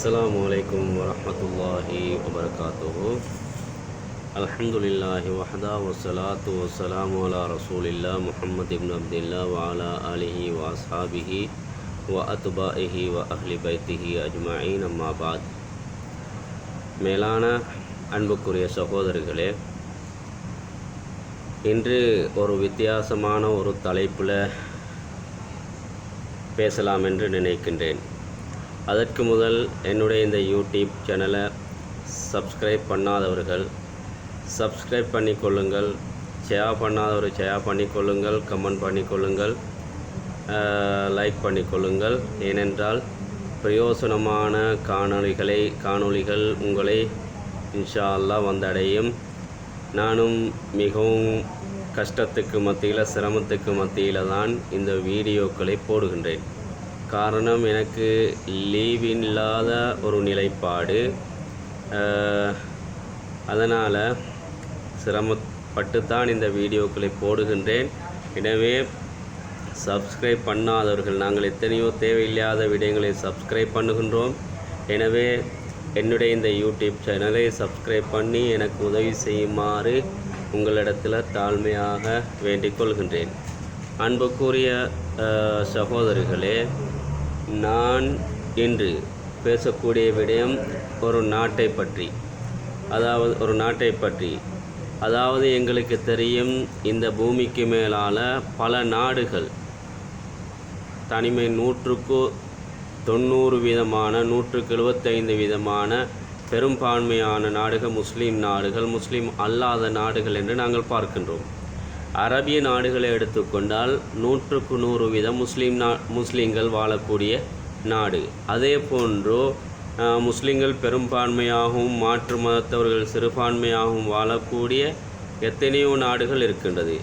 Assalamualaikum warahmatullahi wabarakatuh. Alhamdulillahi wahda wassalatu wassalamu ala rasulillah Muhammad ibn Abdillah wa ala alihi wa ashabihi wa atba'ihi wa ahli baitihi ajma'in amma ba'd. மேலான அன்புக்குரிய சகோதரர்களே, இன்று ஒரு வித்தியாசமான ஒரு தலைப்பில் பேசலாம் என்று நினைக்கின்றேன். அதற்கு முதல் என்னுடைய இந்த யூடியூப் சேனலை சப்ஸ்கிரைப் பண்ணாதவர்கள் சப்ஸ்கிரைப் பண்ணிக்கொள்ளுங்கள், ஷேர் பண்ணாதவர் ஷேர் பண்ணிக்கொள்ளுங்கள், கமெண்ட் பண்ணிக்கொள்ளுங்கள், லைக் பண்ணிக்கொள்ளுங்கள். ஏனென்றால் பிரயோசனமான காணொளிகள் உங்களை இன்ஷா அல்லாஹ் வந்தடையும். நானும் மிகவும் கஷ்டத்துக்கு மத்தியில் சிரமத்துக்கு மத்தியில் தான் இந்த வீடியோக்களை போடுகின்றேன். காரணம், எனக்கு லீவ் இல்லாத ஒரு நிலைப்பாடு. அதனால் சிரமப்பட்டு தான் இந்த வீடியோக்களை போடுகின்றேன். எனவே சப்ஸ்கிரைப் பண்ணாதவர்கள், நாங்கள் எத்தனையோ தேவையில்லாத விடயங்களை சப்ஸ்கிரைப் பண்ணுகின்றோம். எனவே என்னுடைய இந்த யூடியூப் சேனலை சப்ஸ்கிரைப் பண்ணி எனக்கு உதவி செய்யுமாறு உங்களிடத்தில் தாழ்மையாக வேண்டிக் கொள்கின்றேன். அன்புக்குரிய சகோதரிகளே, நான் இன்று பேசக்கூடிய விடயம் ஒரு நாட்டை பற்றி. அதாவது எங்களுக்கு தெரியும், இந்த பூமிக்கு மேலால் பல நாடுகள், தனிமை 190 விதமான 175 விதமான பெரும்பான்மையான நாடுகள் முஸ்லீம் நாடுகள், முஸ்லீம் அல்லாத நாடுகள் என்று நாங்கள் பார்க்கின்றோம். அரபிய நாடுகளை எடுத்துக்கொண்டால் 100% வீதம் முஸ்லீம்கள் வாழக்கூடிய நாடு. அதே போன்று முஸ்லீம்கள் பெரும்பான்மையாகவும் மாற்று மதத்தவர்கள் சிறுபான்மையாகவும் வாழக்கூடிய எத்தனையோ நாடுகள் இருக்கின்றது.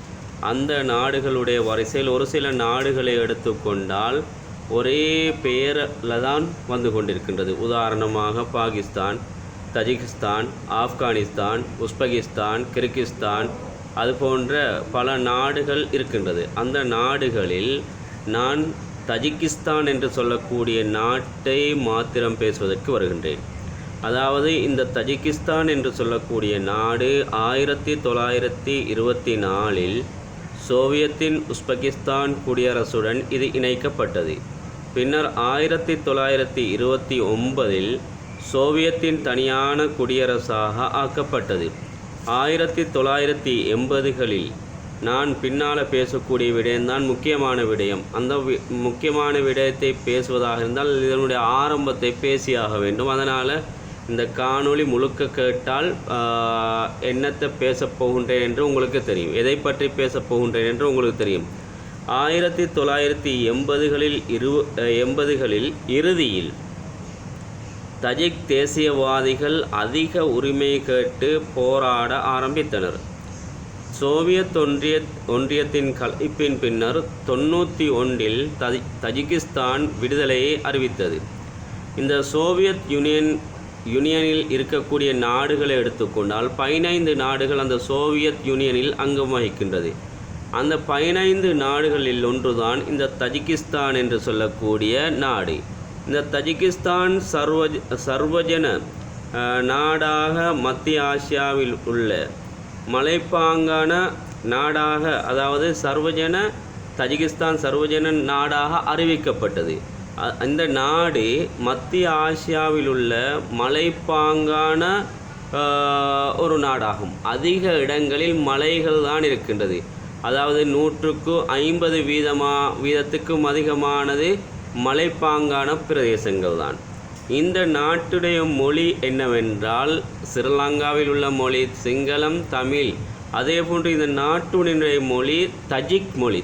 அந்த நாடுகளுடைய வரிசையில் ஒரு சில நாடுகளை எடுத்துக்கொண்டால் ஒரே பெயரில் தான் வந்து கொண்டிருக்கின்றது. உதாரணமாக Pakistan, Tajikistan, Afghanistan, Uzbekistan, Kyrgyzstan, அது போன்ற பல நாடுகள் இருக்கின்றது. அந்த நாடுகளில் நான் தஜிகிஸ்தான் என்று சொல்லக்கூடிய நாட்டை மாத்திரம் பேசுவதற்கு வருகின்றேன். அதாவது இந்த தஜிகிஸ்தான் என்று சொல்லக்கூடிய நாடு 1924 சோவியத்தின் உஸ்பெகிஸ்தான் குடியரசுடன் இது இணைக்கப்பட்டது. பின்னர் 1929 சோவியத்தின் தனியான குடியரசாக ஆக்கப்பட்டது. 1980களில் நான் பின்னால் பேசக்கூடிய விடயம்தான் முக்கியமான விடயம். அந்த முக்கியமான விடயத்தை பேசுவதாக இருந்தால் இதனுடைய ஆரம்பத்தை பேசியாக வேண்டும். அதனால் இந்த காணொளி முழுக்க கேட்டால் என்னத்தை பேசப் போகின்றேன் என்று உங்களுக்கு தெரியும், எதை பற்றி பேசப் போகின்றேன் என்று உங்களுக்கு தெரியும். 1980களில் இறுதியில் தஜிக் தேசியவாதிகள் அதிக உரிமை கேட்டு போராட ஆரம்பித்தனர். சோவியத் ஒன்றியத்தின் கலைப்பின் பின்னர் 91 தஜிகிஸ்தான் விடுதலையை அறிவித்தது. இந்த சோவியத் யூனியனில் இருக்கக்கூடிய நாடுகளை எடுத்துக்கொண்டால் 15 நாடுகள் அந்த சோவியத் யூனியனில் அங்கம் வகிக்கின்றது. அந்த 15 நாடுகளில் ஒன்றுதான் இந்த தஜிகிஸ்தான் என்று சொல்லக்கூடிய நாடு. இந்த தஜிகிஸ்தான் சர்வஜன நாடாக மத்திய ஆசியாவில் உள்ள மலைப்பாங்கான நாடாக, அதாவது தஜிகிஸ்தான் சர்வஜன நாடாக அறிவிக்கப்பட்டது. இந்த நாடு மத்திய ஆசியாவில் உள்ள மலைப்பாங்கான ஒரு நாடாகும். அதிக இடங்களில் மலைகள் தான் இருக்கின்றது. அதாவது 150 வீதத்துக்கும் அதிகமானது மலைப்பாங்கான பிரதேசங்கள் தான். இந்த நாட்டுடைய மொழி என்னவென்றால், ஸ்ரீலங்காவில் உள்ள மொழி சிங்களம், தமிழ். அதே போன்று இந்த நாட்டுடைய மொழி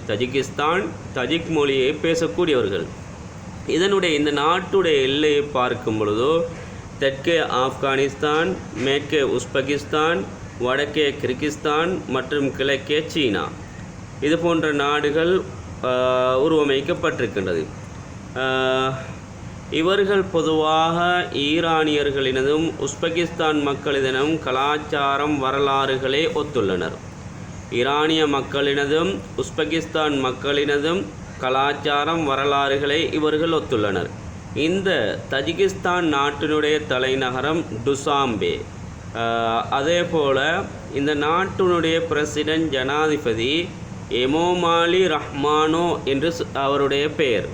தஜிகிஸ்தான் தஜிக் மொழியை பேசக்கூடியவர்கள். இந்த நாட்டுடைய எல்லையை பார்க்கும் பொழுதோ தெற்கே ஆப்கானிஸ்தான், மேற்கே உஸ்பெகிஸ்தான், வடக்கே கிர்கிஸ்தான் மற்றும் கிழக்கே சீனா, இது போன்ற நாடுகள் உருவமைக்கப்பட்டிருக்கின்றது. இவர்கள் பொதுவாக ஈரானியர்களினதும் உஸ்பெகிஸ்தான் மக்களினதும் கலாச்சாரம் வரலாறுகளை ஒத்துள்ளனர். ஈரானிய மக்களினதும் உஸ்பெகிஸ்தான் மக்களினதும் கலாச்சாரம் வரலாறுகளை இவர்கள் ஒத்துள்ளனர். இந்த தஜிகிஸ்தான் நாட்டினுடைய தலைநகரம் டுசாம்பே. அதே போல் இந்த நாட்டினுடைய பிரசிடென்ட் ஜனாதிபதி எமோமாலி ரஹ்மானோ என்று அவருடைய பெயர்.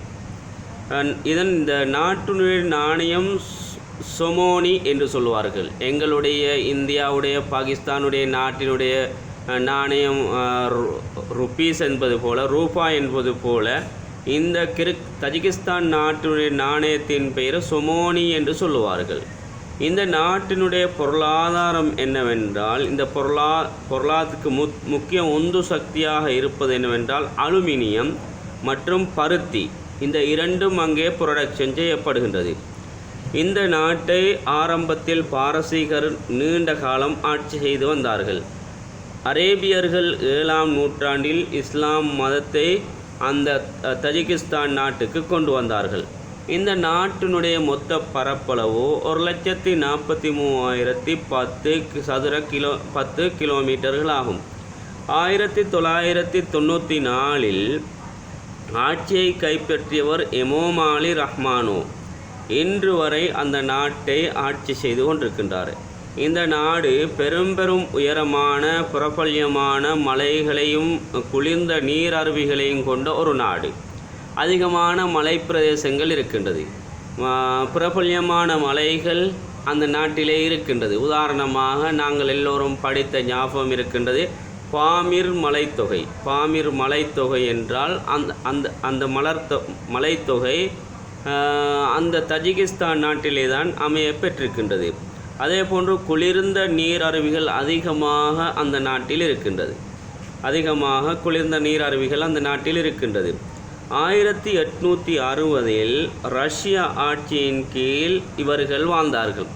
இந்த நாட்டினுடைய நாணயம் சொமோனி என்று சொல்வார்கள். எங்களுடைய இந்தியாவுடைய பாகிஸ்தானுடைய நாட்டினுடைய நாணயம் ருப்பீஸ் என்பது போல, ரூபா என்பது போல இந்த தஜிகிஸ்தான் நாட்டினுடைய நாணயத்தின் பெயர் சொமோனி என்று சொல்லுவார்கள். இந்த நாட்டினுடைய பொருளாதாரம் என்னவென்றால், இந்த பொருளாதாரத்துக்கு முக்கிய உந்து சக்தியாக இருப்பது என்னவென்றால் அலுமினியம் மற்றும் பருத்தி. இந்த இரண்டும் அங்கே புரொடக்ஷன் செய்யப்படுகின்றது. இந்த நாட்டை ஆரம்பத்தில் பாரசீகர் நீண்ட காலம் ஆட்சி செய்து வந்தார்கள். அரேபியர்கள் 7ஆம் நூற்றாண்டில் இஸ்லாம் மதத்தை அந்த தஜிகிஸ்தான் நாட்டுக்கு கொண்டு வந்தார்கள். இந்த நாட்டினுடைய மொத்த பரப்பளவு 1,43,10 கிலோமீட்டர்கள் ஆகும். 1994இல் ஆட்சியை கைப்பற்றியவர் எமோமாலி ரஹ்மானோ இன்று வரை அந்த நாட்டை ஆட்சி செய்து கொண்டிருக்கின்றார். இந்த நாடு பெரும் உயரமான பிரபல்யமான மலைகளையும் குளிர்ந்த நீர் அருவிகளையும் கொண்ட ஒரு நாடு. அதிகமான மலை பிரதேசங்கள் இருக்கின்றது. பிரபல்யமான மலைகள் அந்த நாட்டிலே இருக்கின்றது. உதாரணமாக நாங்கள் எல்லோரும் படித்த ஞாபகம் இருக்கின்றது பாமிர் மலைத்தொகை. பாமிர் மலைத்தொகை என்றால் அந்த மலைத்தொகை அந்த தஜிகிஸ்தான் நாட்டிலே தான் அமைய பெற்றிருக்கின்றது. அதே போன்று குளிர்ந்த நீர் அருவிகள் அதிகமாக அந்த நாட்டில் இருக்கின்றது. குளிர்ந்த நீர் அருவிகள் அந்த நாட்டில் இருக்கின்றது. 1860இல் ரஷ்ய ஆட்சியின் கீழ் இவர்கள் வாழ்ந்தார்கள்.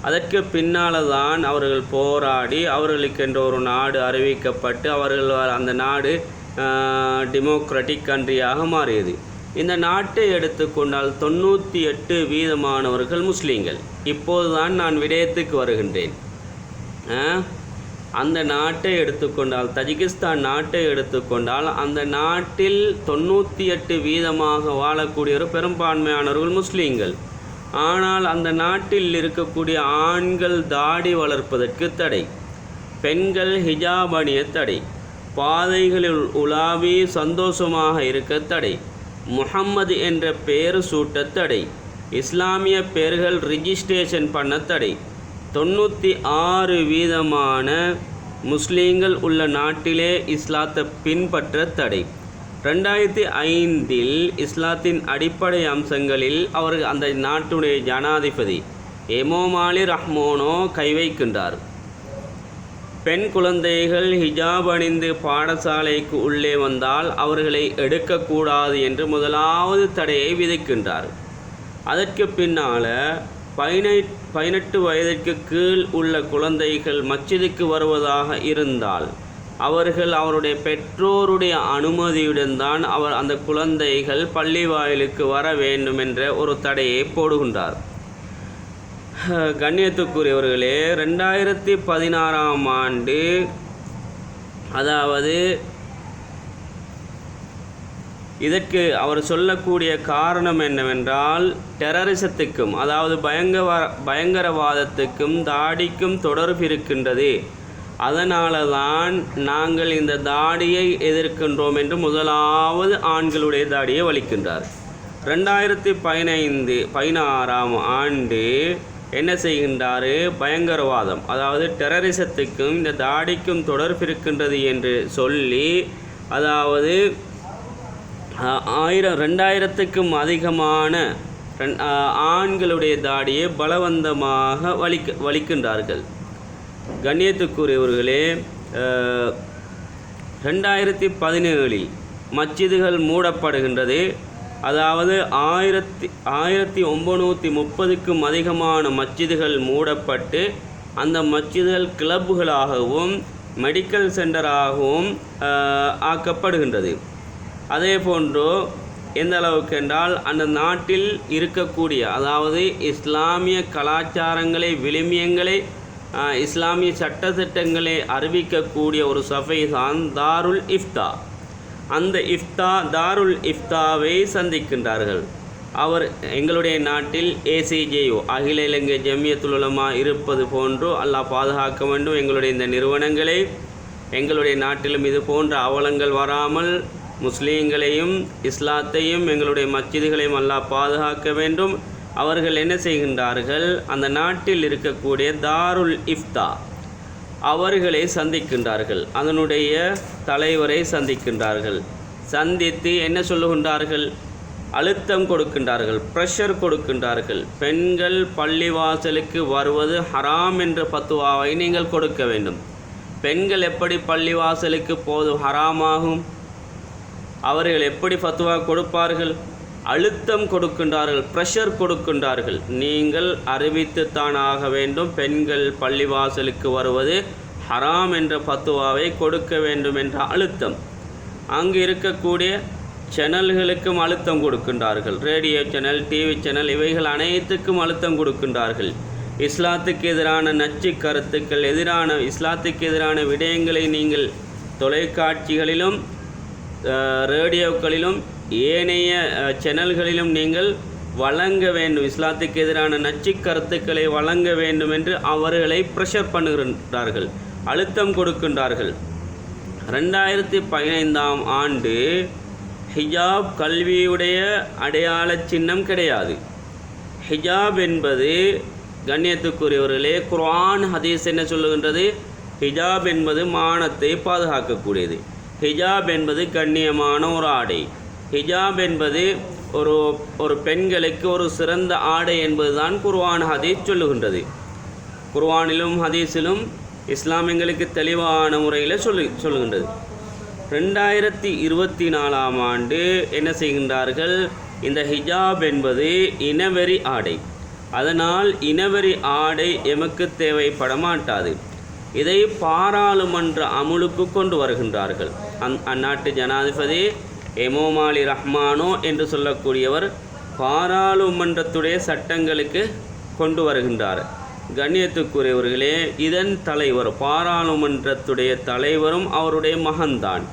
அதற்கு பின்னால் தான் அவர்கள் போராடி அவர்களுக்கென்ற ஒரு நாடு அறிவிக்கப்பட்டு அந்த நாடு டெமோக்ராட்டிக் கண்ட்ரியாக மாறியது. இந்த நாட்டை எடுத்துக்கொண்டால் 98% முஸ்லீம்கள். இப்போதுதான் நான் விடயத்துக்கு வருகின்றேன். அந்த நாட்டை எடுத்துக்கொண்டால், தஜிகிஸ்தான் நாட்டை எடுத்துக்கொண்டால், அந்த நாட்டில் 98% வாழக்கூடிய பெரும்பான்மையானவர்கள் முஸ்லீம்கள். ஆனால் அந்த நாட்டில் இருக்கக்கூடிய ஆண்கள் தாடி வளர்ப்பதற்கு தடை, பெண்கள் ஹிஜாப் அணிய தடை, பாதைகளில் உலாவி சந்தோஷமாக இருக்க தடை, முஹம்மது என்ற பெயர் சூட்ட தடை, இஸ்லாமிய பெயர்கள் ரிஜிஸ்ட்ரேஷன் பண்ண தடை. 96% முஸ்லீம்கள் உள்ள நாட்டிலே இஸ்லாத்தை பின்பற்ற தடை. 2005இல் இஸ்லாத்தின் அடிப்படை அம்சங்களில் அந்த நாட்டுடைய ஜனாதிபதி எமோமாலி ரஹ்மானோ கை வைக்கின்றார். பெண் குழந்தைகள் ஹிஜாப் அணிந்து பாடசாலைக்கு உள்ளே வந்தால் அவர்களை எடுக்கக்கூடாது என்று முதலாவது தடையை விதிக்கின்றார். அதற்கு பின்னால் 18 வயதிற்கு கீழ் உள்ள குழந்தைகள் மஸ்ஜிதுக்கு வருவதாக இருந்தால் அவர்கள் அவருடைய பெற்றோருடைய அனுமதியுடன் தான் அந்த குழந்தைகள் பள்ளி வாயிலுக்கு வர வேண்டும் என்ற ஒரு தடையை போடுகின்றார். கண்ணியத்துக்குரியவர்களே, 2016ஆம் ஆண்டு, அதாவது இதற்கு அவர் சொல்லக்கூடிய காரணம் என்னவென்றால், டெரரிசத்துக்கும் அதாவது பயங்கரவாதத்துக்கும் தாடிக்கும் தொடர்பு இருக்கின்றது, அதனால தான் நாங்கள் இந்த தாடியை எதிர்க்கின்றோம் என்று முதலாவது ஆண்களுடைய தாடியை வலிக்கின்றார். 2016ஆம் ஆண்டு என்ன செய்கின்றார்? பயங்கரவாதம் அதாவது டெரரிசத்துக்கும் இந்த தாடிக்கும் தொடர்பு இருக்கின்றது என்று சொல்லி, அதாவது 2000க்கும் அதிகமான ஆண்களுடைய தாடியை பலவந்தமாக வலிக்கின்றார்கள். கண்ணியத்துக்குரியவர்களே, 2017இல் மஸ்ஜிதுகள் மூடப்படுகின்றது. அதாவது 1930க்கும் அதிகமான மஸ்ஜிதுகள் மூடப்பட்டு அந்த மஸ்ஜிதுகள் கிளப்புகளாகவும் மெடிக்கல் சென்டராகவும் ஆக்கப்படுகின்றது. அதே போன்று எந்த அளவுக்கு என்றால், அந்த நாட்டில் இருக்கக்கூடிய அதாவது இஸ்லாமிய கலாச்சாரங்களை விழுமியங்களை இஸ்லாமிய சட்டத்திட்டங்களை அறிவிக்கக்கூடிய ஒரு சபை தான் தாருல் இஃப்தா. அந்த தாருல் இஃப்தாவை சந்திக்கின்றார்கள். அவர் எங்களுடைய நாட்டில் ACJO அகில இலங்கை ஜமியத்துல் உலமா இருப்பது போன்று அல்லாஹ் பாதுகாக்க வேண்டும். எங்களுடைய இந்த நிறுவனங்களை எங்களுடைய நாட்டிலும் இது போன்ற அவலங்கள் வராமல் முஸ்லீம்களையும் இஸ்லாத்தையும் எங்களுடைய மஸ்ஜிதுகளையும் அல்லாஹ் பாதுகாக்க வேண்டும். அவர்கள் என்ன செய்கின்றார்கள், அந்த நாட்டில் இருக்கக்கூடிய தாருல் இஃப்தா அவர்களை சந்திக்கின்றார்கள், அதனுடைய தலைவரை சந்திக்கின்றார்கள். சந்தித்து என்ன சொல்லுகின்றார்கள், அழுத்தம் கொடுக்கின்றார்கள், ப்ரெஷர் கொடுக்கின்றார்கள். பெண்கள் பள்ளிவாசலுக்கு வருவது ஹராம் என்ற பத்துவாவை நீங்கள் கொடுக்க வேண்டும். பெண்கள் எப்படி பள்ளிவாசலுக்கு போது ஹராமாகும்? அவர்கள் எப்படி ஃபத்வா கொடுப்பார்கள்? அழுத்தம் கொடுக்கின்றார்கள், ப்ரெஷர் கொடுக்கின்றார்கள். நீங்கள் அறிவித்துத்தான் ஆக வேண்டும், பெண்கள் பள்ளிவாசலுக்கு வருவது ஹராம் என்ற ஃபத்வாவை கொடுக்க வேண்டும் என்ற அழுத்தம். அங்கு இருக்கக்கூடிய சேனல்களுக்கும் அழுத்தம் கொடுக்கின்றார்கள். ரேடியோ சேனல், டிவி சேனல், இவைகள் அனைத்துக்கும் அழுத்தம் கொடுக்கின்றார்கள். இஸ்லாத்துக்கு எதிரான நச்சு கருத்துக்கள், இஸ்லாத்துக்கு எதிரான விடயங்களை நீங்கள் தொலைக்காட்சிகளிலும் ரேடியோக்களிலும் ஏனைய சேனல்களிலும் நீங்கள் வழங்க வேண்டும். இஸ்லாத்துக்கு எதிரான நச்சு கருத்துக்களை வழங்க வேண்டும் என்று அவர்களை ப்ரெஷர் பண்ணுகின்றார்கள், அழுத்தம் கொடுக்கின்றார்கள். 2015ஆம் ஆண்டு ஹிஜாப் கல்வியுடைய அடையாள சின்னம் கிடையாது. ஹிஜாப் என்பது கண்ணியத்துக்குரியவர்களே, குர்ஆன் ஹதீஸ் என்ன சொல்லுகின்றது? ஹிஜாப் என்பது மானத்தை பாதுகாக்கக்கூடியது. ஹிஜாப் என்பது கண்ணியமான ஒரு ஆடை. ஹிஜாப் என்பது ஒரு பெண்களுக்கு ஒரு சிறந்த ஆடை என்பதுதான் குர்ஆன் ஹதீஸ் சொல்லுகின்றது. குர்ஆனிலும் ஹதீஸிலும் இஸ்லாம் எங்களுக்கு தெளிவான முறையில் சொல்லுகின்றது. 2024ஆம் ஆண்டு என்ன செய்கின்றார்கள், இந்த ஹிஜாப் என்பது இனவெறி ஆடை. அதனால் இனவெறி ஆடை எமக்கு தேவைப்பட மாட்டாது. இதை பாராளுமன்ற அமுலுக்கு கொண்டு வருகின்றார்கள். அந்நாட்டு ஜனாதிபதி எமோமாலி ரஹ்மானோ என்று சொல்லக்கூடியவர் பாராளுமன்றத்துடைய சட்டங்களுக்கு கொண்டு வருகின்றார். கண்ணியத்துக்குரியவர்களே, இதன் தலைவர், பாராளுமன்றத்துடைய தலைவரும் அவருடைய மகன்தான்.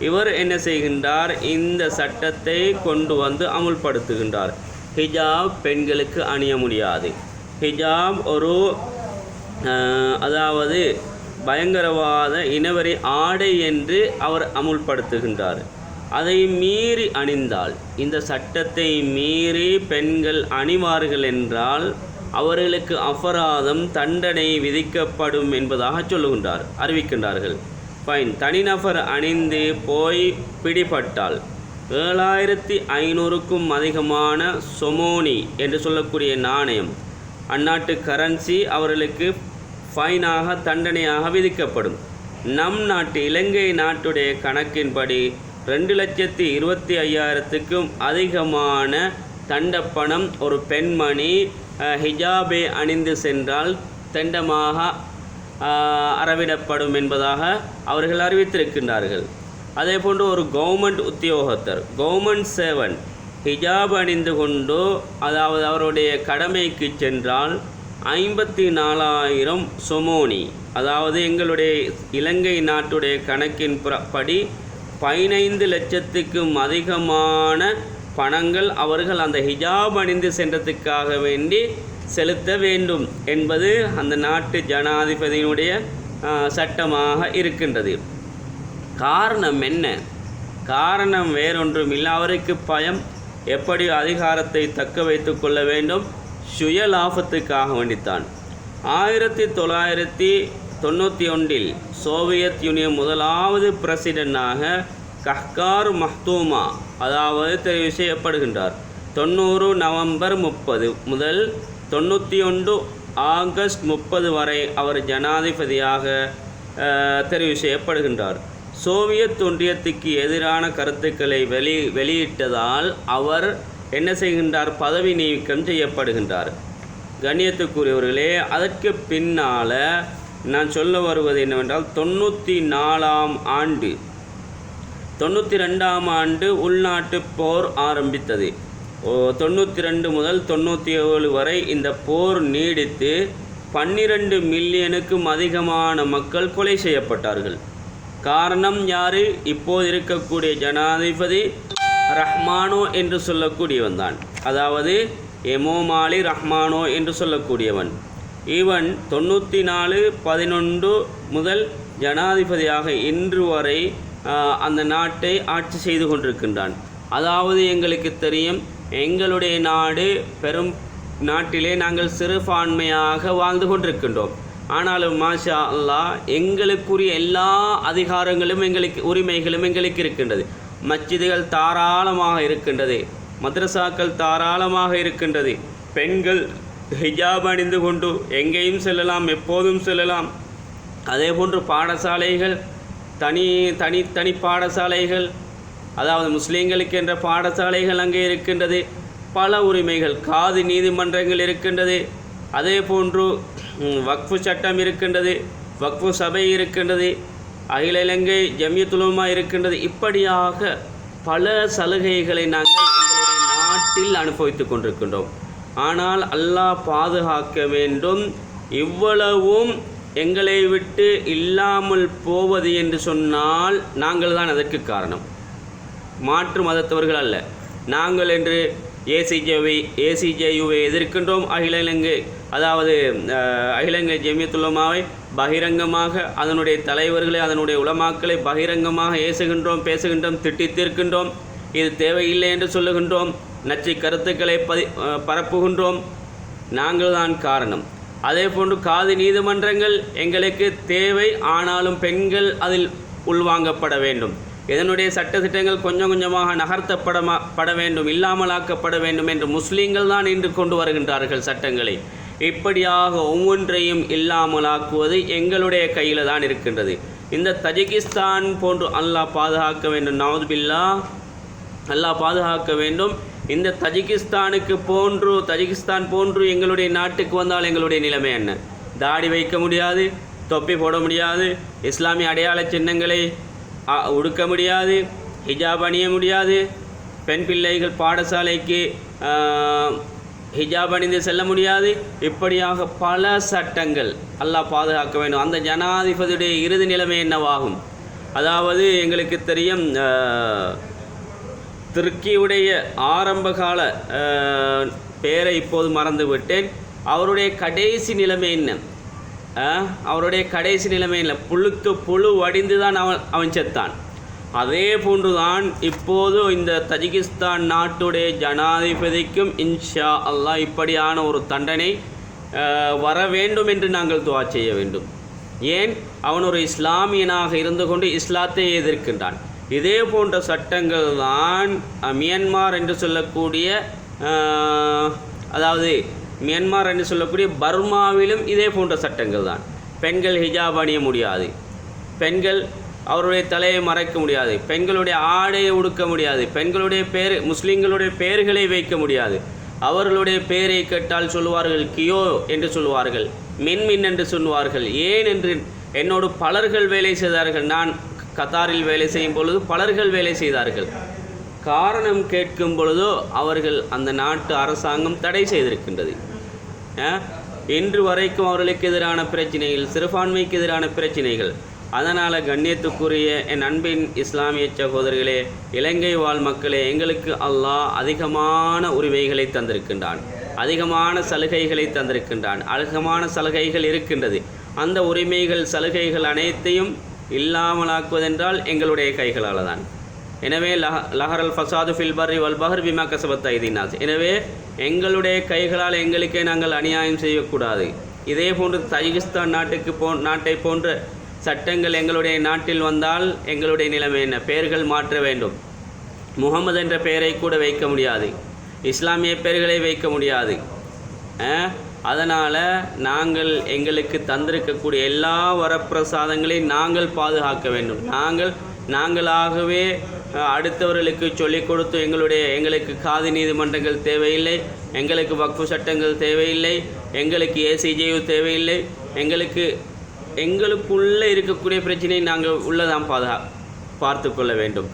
இவர் என்ன செய்கின்றார், இந்த சட்டத்தை கொண்டு வந்து அமுல்படுத்துகின்றார். ஹிஜாப் பெண்களுக்கு அணிய முடியாது. ஹிஜாப் அதாவது பயங்கரவாத இனவரி ஆடை என்று அவர் அமுல்படுத்துகின்றார். அதை மீறி அணிந்தால், இந்த சட்டத்தை மீறி பெண்கள் அணிவார்கள் என்றால் அவர்களுக்கு அபராதம், தண்டனை விதிக்கப்படும் என்பதாக அறிவிக்கின்றார்கள். ஃபைன். தனிநபர் அணிந்து போய் பிடிபட்டால் 7500க்கும் அதிகமான சொமோனி என்று சொல்லக்கூடிய நாணயம், அந்நாட்டு கரன்சி அவர்களுக்கு ஃபைனாக, தண்டனையாக விதிக்கப்படும். நம் நாட்டு இலங்கை நாட்டுடைய கணக்கின்படி 2,25,000க்கும் அதிகமான தண்டப்பணம் ஒரு பெண்மணி ஹிஜாபை அணிந்து சென்றால் தண்டமாக அறவிடப்படும் என்பதாக அவர்கள் அறிவித்திருக்கின்றார்கள். அதே போன்று ஒரு கவர்மெண்ட் உத்தியோகத்தர், கவர்மெண்ட் சேவன் ஹிஜாப் அணிந்து கொண்டு, அதாவது அவருடைய கடமைக்கு சென்றால் 54,000 சொமோனி, அதாவது எங்களுடைய இலங்கை நாட்டுடைய கணக்கின் படி 15 லட்சத்துக்கும் அதிகமான பணங்கள் அவர்கள் அந்த ஹிஜாப் அணிந்து சென்றதுக்காக வேண்டி செலுத்த வேண்டும் என்பது அந்த நாட்டு ஜனாதிபதியினுடைய சட்டமாக இருக்கின்றது. காரணம் என்ன? காரணம் வேறொன்றும் இல்லை, அவருக்கு பயம். எப்படி அதிகாரத்தை தக்க வைத்து கொள்ள வேண்டும், சுய லாபத்துக்காக வேண்டித்தான். 1991 சோவியத் யூனியன் முதலாவது பிரசிடெண்டாக கஹ்கார் மஹ்தூமா அதாவது தெரிவு செய்யப்படுகின்றார். 90 நவம்பர் 30 முதல் 91 ஆகஸ்ட் 30 வரை அவர் ஜனாதிபதியாக தெரிவு செய்யப்படுகின்றார். சோவியத் ஒன்றியத்துக்கு எதிரான கருத்துக்களை வெளியிட்டதால் அவர் என்ன செய்கின்றார், பதவி நீக்கம் செய்யப்படுகின்றார். கண்ணியத்துக்குரியவர்களே, அதற்கு பின்னால் நான் சொல்ல வருவது என்னவென்றால், 94ஆம் ஆண்டு 92ஆம் ஆண்டு உள்நாட்டு போர் ஆரம்பித்தது. 92 முதல் 97 வரை இந்த போர் நீடித்து 12 மில்லியனுக்கும் அதிகமான மக்கள் கொலை செய்யப்பட்டார்கள். காரணம் யாரு? இப்போது இருக்கக்கூடிய ஜனாதிபதி ரஹ்மானோ என்று சொல்லக்கூடியவன் தான். அதாவது எமோமாலி ரஹ்மானோ என்று சொல்லக்கூடியவன். இவன் 94-11 முதல் ஜனாதிபதியாக இன்று வரை அந்த நாட்டை ஆட்சி செய்து கொண்டிருக்கின்றான். அதாவது எங்களுக்கு தெரியும், எங்களுடைய நாடு பெரும் நாட்டிலே நாங்கள் சிறுபான்மையாக வாழ்ந்து கொண்டிருக்கின்றோம். ஆனாலும் மாஷா அல்லாஹ் எங்களுக்குரிய எல்லா அதிகாரங்களும் உரிமைகளும் எங்களுக்கு இருக்கின்றது. மஸ்ஜிதுகள் தாராளமாக இருக்கின்றது, மദ്രസാக்கள் தாராளமாக இருக்கின்றது. பெண்கள் ஹிஜாப் அணிந்து கொண்டு எங்கேயும் செல்லலாம், எப்போதும் செல்லலாம். அதே போன்று பாடசாலைகள் தனி பாடசாலைகள், அதாவது முஸ்லீம்களுக்கு என்ற பாடசாலைகள் அங்கே இருக்கின்றது. பல உரிமைகள், காதி நீதிமன்றங்கள் இருக்கின்றது. அதே போன்று வக்ஃபு சட்டம் இருக்கின்றது, வக்ஃபு சபை இருக்கின்றது, அகில இலங்கை ஜமியத்துல் உலமா இருக்கின்றது. இப்படியாக பல சலுகைகளை நாங்கள் எங்களுடைய நாட்டில் அனுபவித்து கொண்டிருக்கின்றோம். ஆனால் அல்லாஹ் பாதுகாக்க வேண்டும். இவ்வளவும் எங்களை விட்டு இல்லாமல் போவது என்று சொன்னால் நாங்கள் தான் அதற்கு காரணம், மாற்று மதத்தவர்கள் அல்ல. நாங்கள் என்று ஏசிஜேயுவை எதிர்க்கின்றோம். அகில இலங்கை, அதாவது அகில இலங்கை ஜமியத்துல் உலமாவை பகிரங்கமாக, அதனுடைய தலைவர்களை, அதனுடைய உலமாக்களை பகிரங்கமாக ஏசுகின்றோம், பேசுகின்றோம், திட்டித்திருக்கின்றோம். இது தேவையில்லை என்று சொல்லுகின்றோம், நச்சு கருத்துக்களை பரப்புகின்றோம். நாங்கள் தான் காரணம். அதே போன்று காதி நீதிமன்றங்கள் எங்களுக்கு தேவை, ஆனாலும் பெண்கள் அதில் உள்வாங்கப்பட வேண்டும். இதனுடைய சட்டத்திட்டங்கள் கொஞ்சம் கொஞ்சமாக நகர்த்தப்பட வேண்டும், இல்லாமலாக்கப்பட வேண்டும் என்று முஸ்லீம்கள் தான் இன்று கொண்டு வருகின்றார்கள் சட்டங்களை. இப்படியாக ஒவ்வொன்றையும் இல்லாமலாக்குவது எங்களுடைய கையில் தான் இருக்கின்றது. இந்த தஜிகிஸ்தான் போன்று அல்லாஹ் பாதுகாக்க வேண்டும், நவுதுபில்லா, அல்லாஹ் பாதுகாக்க வேண்டும். இந்த தஜிகிஸ்தான் போன்று எங்களுடைய நாட்டுக்கு வந்தால் எங்களுடைய நிலைமை என்ன? தாடி வைக்க முடியாது, தொப்பி போட முடியாது, இஸ்லாமிய அடையாள சின்னங்களை உடுக்க முடியாது, ஹிஜாப் அணிய முடியாது, பெண் பிள்ளைகள் பாடசாலைக்கு ஹிஜாப் அணிந்து செல்ல முடியாது. இப்படியாக பல சட்டங்கள் அல்லாஹ் பாதுகாக்க வேண்டும். அந்த ஜனாதிபதியுடைய இறுதி நிலைமை என்னவாகும்? அதாவது எங்களுக்கு தெரியும், துருக்கியுடைய ஆரம்பகால பெயரை இப்போது மறந்துவிட்டேன். அவருடைய கடைசி நிலைமை என்ன? அவருடைய கடைசி நிலைமை இல்லை, புழு வடிந்து தான் அவன் செத்தான். அதே போன்றுதான் இப்போது இந்த தஜிகிஸ்தான் நாட்டுடைய ஜனாதிபதிக்கும் இன்ஷா அல்லாஹ் இப்படியான ஒரு தண்டனை வர வேண்டும் என்று நாங்கள் துஆ செய்ய வேண்டும். ஏன்? அவன் ஒரு இஸ்லாமியனாக இருந்து கொண்டு இஸ்லாத்தை எதிர்க்கின்றான். இதே போன்ற சட்டங்கள் தான் மியான்மர் என்று சொல்லக்கூடிய, அதாவது மியான்மர் என்று சொல்லக்கூடிய பர்மாவிலும் இதே போன்ற சட்டங்கள் தான். பெண்கள் ஹிஜாப் அணிய முடியாது, பெண்கள் அவருடைய தலையை மறைக்க முடியாது, பெண்களுடைய ஆடையை உடுக்க முடியாது, பெண்களுடைய முஸ்லீம்களுடைய பெயர்களை வைக்க முடியாது. அவர்களுடைய பெயரை கேட்டால் சொல்லுவார்கள் கியோ என்று சொல்லுவார்கள், மின்மின் என்று சொல்லுவார்கள். ஏன் என்று என்னோடு பலர்கள் வேலை செய்தார்கள். நான் கத்தாரில் வேலை செய்யும் பொழுது பலர்கள் வேலை செய்தார்கள். காரணம் கேட்கும் பொழுதோ அவர்கள் அந்த நாட்டு அரசாங்கம் தடை செய்திருக்கின்றது. இன்று வரைக்கும் அவர்களுக்கு எதிரான பிரச்சனைகள், சிறுபான்மைக்கு எதிரான பிரச்சனைகள். அதனால் கண்ணியத்துக்குரிய என் அன்பின் இஸ்லாமிய சகோதரர்களே, இலங்கை வாழ் மக்களே, எங்களுக்கு அல்லாஹ் அதிகமான உரிமைகளை தந்திருக்கின்றான், அதிகமான சலுகைகளை தந்திருக்கின்றான். அதிகமான சலுகைகள் இருக்கின்றது. அந்த உரிமைகள், சலுகைகள் அனைத்தையும் இல்லாமலாக்குவதென்றால் எங்களுடைய கைகளால் தான். எனவே லஹரல் ஃபசாது ஃபில் பர்ரி வல் பஹர் பிமா கஸபத் ஐதின்னாஸ். எனவே எங்களுடைய கைகளால் எங்களுக்கே நாங்கள் அநியாயம் செய்யக்கூடாது. இதே போன்று தஜிகிஸ்தான் நாட்டை போன்ற சட்டங்கள் எங்களுடைய நாட்டில் வந்தால் எங்களுடைய நிலைமை என்ன? பெயர்கள் மாற்ற வேண்டும். முகமது என்ற பெயரை கூட வைக்க முடியாது, இஸ்லாமிய பெயர்களை வைக்க முடியாது. அதனால் நாங்கள் எங்களுக்கு தந்திருக்கக்கூடிய எல்லா வரப்பிரசாதங்களையும் நாங்கள் பாதுகாக்க வேண்டும். நாங்களாகவே அடுத்தவர்களுக்கு சொல்லிக் கொடுத்து எங்களுக்கு காதி நீதிமன்றங்கள் தேவையில்லை, எங்களுக்கு வக்ஃபு சட்டங்கள் தேவையில்லை, எங்களுக்கு ஏசிஜேயு தேவையில்லை. எங்களுக்குள்ளே இருக்கக்கூடிய பிரச்சனையை நாங்கள் உள்ளதான் பார்த்து கொள்ள வேண்டும்.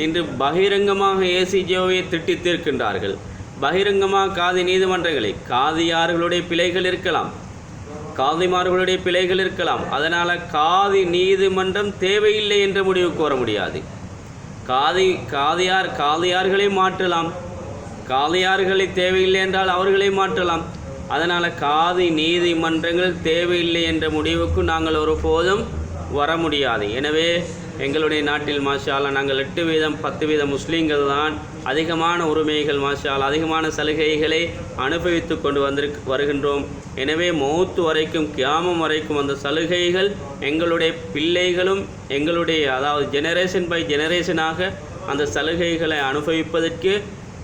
இன்று பகிரங்கமாக ஏசிஜேவை திட்டித்திருக்கின்றார்கள், பகிரங்கமாக காதி நீதிமன்றங்களை. காதியார்களுடைய பிழைகள் இருக்கலாம், காதிமார்களுடைய பிழைகள் இருக்கலாம். அதனால் காதி நீதிமன்றம் தேவையில்லை என்ற முடிவுக்கு வர முடியாது. காதியார்களை மாற்றலாம், காதியார்களை தேவையில்லை என்றால் அவர்களை மாற்றலாம். அதனால் காதி நீதிமன்றங்கள் தேவையில்லை என்ற முடிவுக்கு நாங்கள் ஒருபோதும் வர முடியாது. எனவே எங்களுடைய நாட்டில் மாஷா அல்லாஹ் நாங்கள் 8 வீதம் 10 வீதம் முஸ்லீம்கள் தான் அதிகமான உரிமைகள் மாஷா அல்லாஹ் அதிகமான சலுகைகளை அனுபவித்து கொண்டு வருகின்றோம். எனவே மௌத்து வரைக்கும் கியாமம் வரைக்கும் அந்த சலுகைகள் எங்களுடைய பிள்ளைகளும் எங்களுடைய அதாவது ஜெனரேஷன் பை ஜெனரேஷனாக அந்த சலுகைகளை அனுபவிப்பதற்கு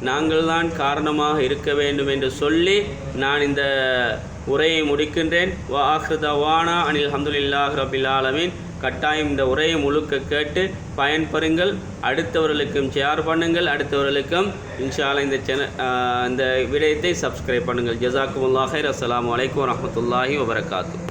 நாங்கள் தான் காரணமாக இருக்க வேண்டும் என்று சொல்லி நான் இந்த உரையை முடிக்கின்றேன். வஆஹிரு தஅவானா அனில் ஹம்துலில்லாஹி ரப்பில் ஆலமீன். கட்டாயம் இந்த உரையை முழுக்க கேட்டு பயன்பெறுங்கள். அடுத்தவர்களுக்கும் ஷேர் பண்ணுங்கள். அடுத்தவர்களுக்கும் இன்ஷா அல்லாஹ் இந்த விடயத்தை சப்ஸ்கிரைப் பண்ணுங்கள். ஜஸாக்குமுல்லாஹ் ஹைர். அஸ்ஸலாமு அலைக்கும் வரஹ்மத்துல்லாஹி வபரகாத்துஹு.